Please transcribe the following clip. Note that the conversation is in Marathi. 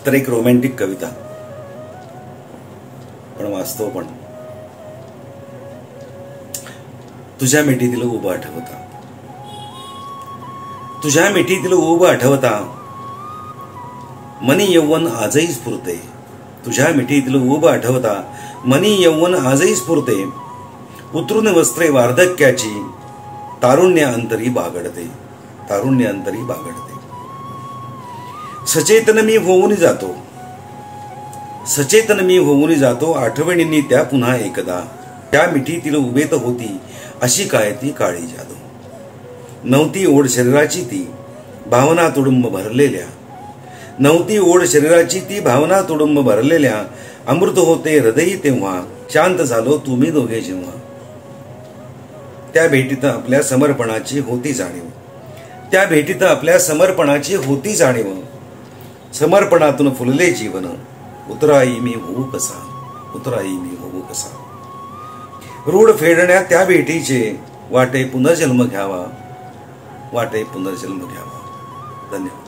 तर एक रोमॅन्टिक कविता, पण वास्तव पण. तुझ्या मिठीतील ऊब आठवता, तुझ्या मिठीतील ऊब आठवता, मनी यौवन आजही स्फुरते. तुझ्या मिठीतील ऊब आठवता, मनी यौवन आजही स्फुरते. उतरून वस्त्रे वार्धक्याची, तारुण्य अंतरी बागडते, तारुण्य अंतरी बागडते. सचेतन मी होऊन जातो, सचेतन मी होऊन जातो. आठवणींनी त्या पुन्हा एकदा, त्या मिठीतील उभेत होती अशी काय ती काळी जादू. नव्हती ओढ शरीराची ती भावना तुडुंब भरलेल्या, नव्हती ओढ शरीराची ती भावना तुडुंब भरलेल्या. अमृत होते हृदयी तेव्हा, शांत झालो तुम्ही दोघे जेव्हा. त्या भेटीत आपल्या समर्पणाची होती जाणीव, त्या भेटीत आपल्या समर्पणाची होती जाणीव. समर्पणातून फुलले जीवन, उतराई मी होऊ कसा, उतराई मी होऊ कसा. रूढ फेडण्या त्या भेटीचे, वाटे पुनर्जन्म घ्यावा, वाटे पुनर्जन्म घ्यावा. धन्यवाद.